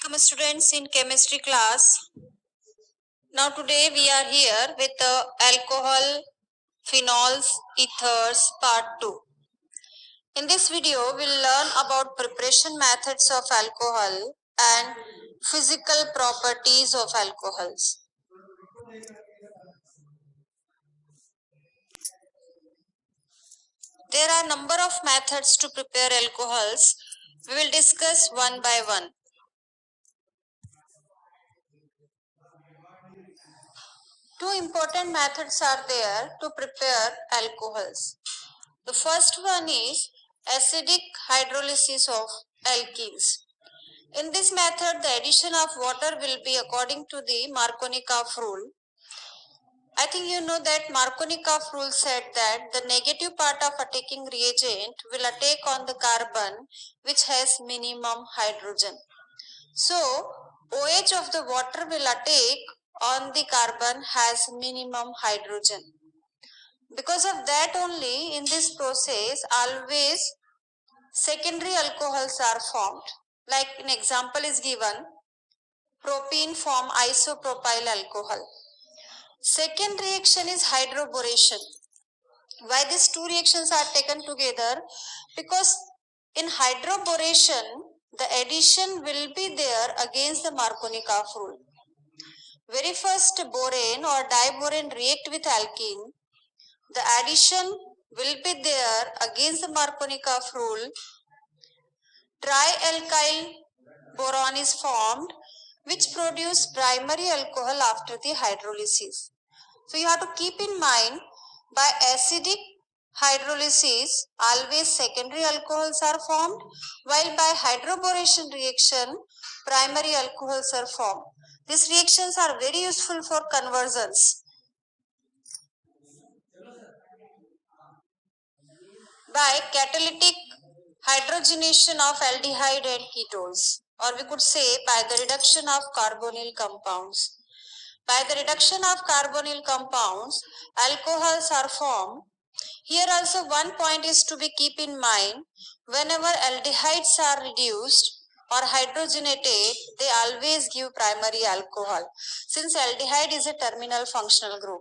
Welcome students in chemistry class. Now today we are here with alcohol, phenols, ethers part 2. In this video we will learn about preparation methods of alcohol and physical properties of alcohols. There are number of methods to prepare alcohols. We will discuss one by one. Two important methods are there to prepare alcohols. The first one is acidic hydrolysis of alkenes. In this method, the addition of water will be according to the Markovnikov rule. I think you know that Markovnikov rule said that the negative part of attacking reagent will attack on the carbon which has minimum hydrogen. So, OH of the water will attack on the carbon has minimum hydrogen. Because of that only, in this process, always secondary alcohols are formed. Like an example is given, propene form isopropyl alcohol. Second reaction is hydroboration. Why these two reactions are taken together? Because in hydroboration, the addition will be there against the Markovnikov rule. Very first borane or diborane react with alkene. The addition will be there against the Markovnikov rule. Trialkyl boron is formed which produce primary alcohol after the hydrolysis. So you have to keep in mind, by acidic hydrolysis always secondary alcohols are formed, while by hydroboration reaction primary alcohols are formed. These reactions are very useful for conversions. By catalytic hydrogenation of aldehyde and ketones, or we could say by the reduction of carbonyl compounds. By the reduction of carbonyl compounds, alcohols are formed. Here also one point is to be keep in mind, whenever aldehydes are reduced or hydrogenated, they always give primary alcohol, since aldehyde is a terminal functional group.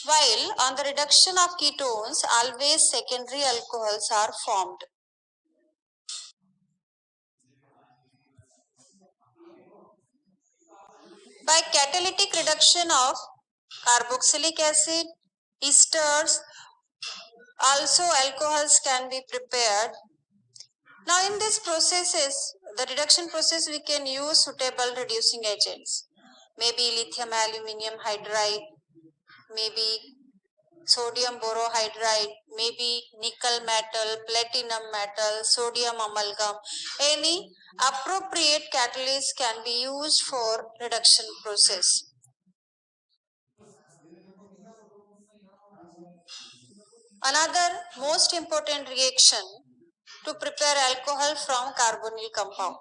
While on the reduction of ketones, always secondary alcohols are formed. By catalytic reduction of carboxylic acid, esters, also alcohols can be prepared. Now in these processes, the reduction process, we can use suitable reducing agents. Maybe lithium aluminium hydride, maybe sodium borohydride, maybe nickel metal, platinum metal, sodium amalgam. Any appropriate catalyst can be used for reduction process. Another most important reaction to prepare alcohol from carbonyl compound.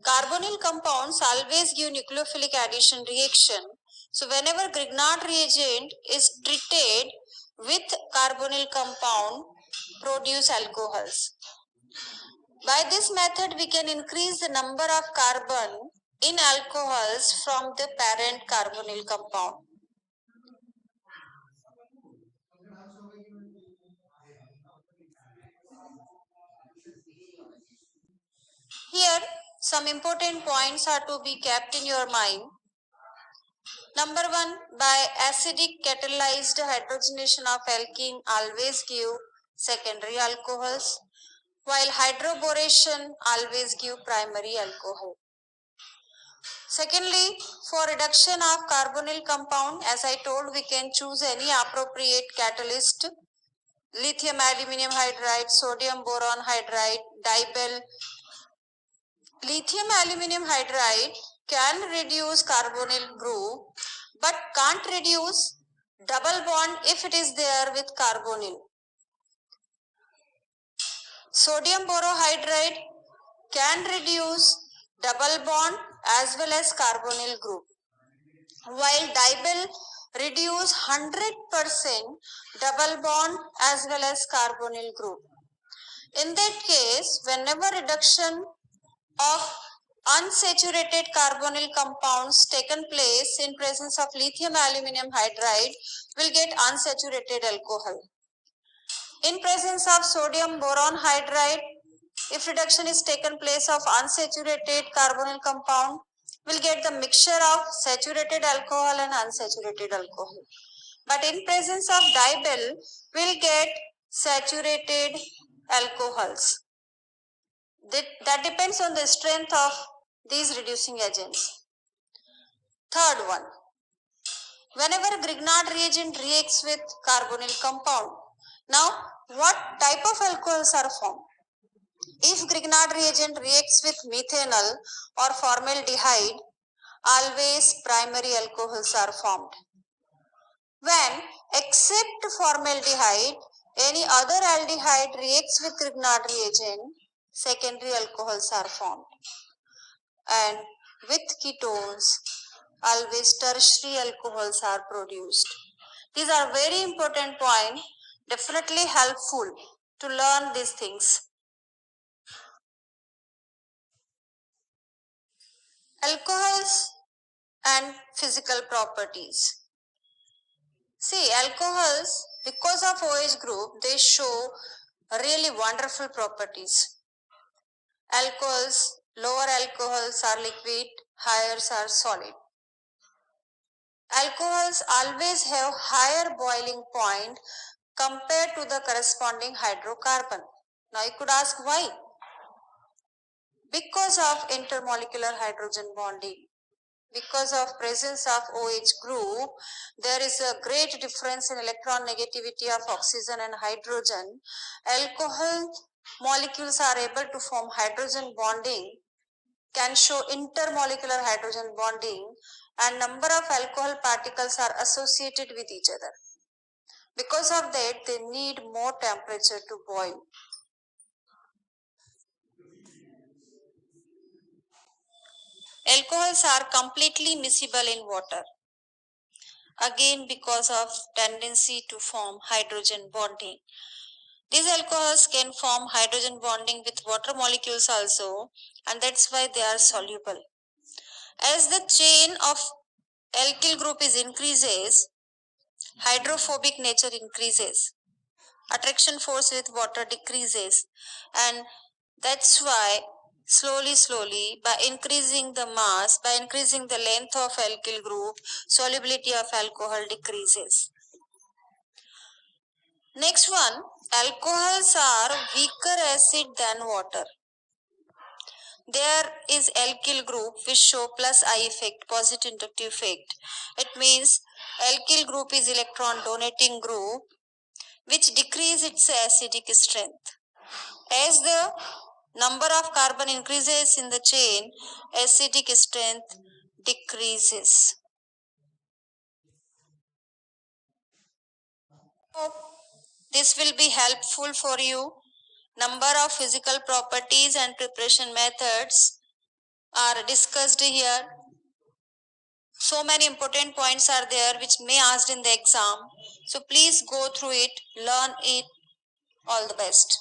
Carbonyl compounds always give nucleophilic addition reaction. So whenever Grignard reagent is treated with carbonyl compound, produce alcohols. By this method, we can increase the number of carbon in alcohols from the parent carbonyl compound. Here, some important points are to be kept in your mind. Number one, by acidic catalyzed hydrogenation of alkene always give secondary alcohols, while hydroboration always give primary alcohol. Secondly, for reduction of carbonyl compound, as I told, we can choose any appropriate catalyst. Lithium aluminium hydride, sodium boron hydride, dibel. Lithium aluminium hydride can reduce carbonyl group but can't reduce double bond if it is there with carbonyl. Sodium borohydride can reduce double bond as well as carbonyl group, while dibel reduce 100% double bond as well as carbonyl group. In that case, whenever reduction of Unsaturated carbonyl compounds taken place in presence of lithium aluminum hydride will get unsaturated alcohol. In presence of sodium boron hydride, if reduction is taken place of unsaturated carbonyl compound, we'll get the mixture of saturated alcohol and unsaturated alcohol. But in presence of dibyl, we'll get saturated alcohols. That depends on the strength of these reducing agents. Third one, whenever Grignard reagent reacts with carbonyl compound, now what type of alcohols are formed? If Grignard reagent reacts with methanol or formaldehyde, always primary alcohols are formed. When, except formaldehyde, any other aldehyde reacts with Grignard reagent, secondary alcohols are formed. And with ketones, always tertiary alcohols are produced. These are very important points, definitely helpful to learn these things. Alcohols and physical properties. See, alcohols, because of OH group, they show really wonderful properties. Alcohols, lower alcohols are liquid, higher are solid. Alcohols always have higher boiling point compared to the corresponding hydrocarbon. Now you could ask why? Because of intermolecular hydrogen bonding. Because of presence of OH group, there is a great difference in electron negativity of oxygen and hydrogen. Alcohol molecules are able to form hydrogen bonding, can show intermolecular hydrogen bonding, and number of alcohol particles are associated with each other. Because of that, they need more temperature to boil. Alcohols are completely miscible in water. Again, because of tendency to form hydrogen bonding. These alcohols can form hydrogen bonding with water molecules also, and that's why they are soluble. As the chain of alkyl group is increases, hydrophobic nature increases. Attraction force with water decreases, and that's why slowly by increasing the mass, by increasing the length of alkyl group, solubility of alcohol decreases. Next one, alcohols are weaker acid than water. There is alkyl group which show plus I effect, positive inductive effect. It means alkyl group is electron donating group which decrease its acidic strength. As the number of carbon increases in the chain, acidic strength decreases. Hope this will be helpful for you. Number of physical properties and preparation methods are discussed here. So many important points are there which may asked in the exam. So please go through it, learn it. All the best.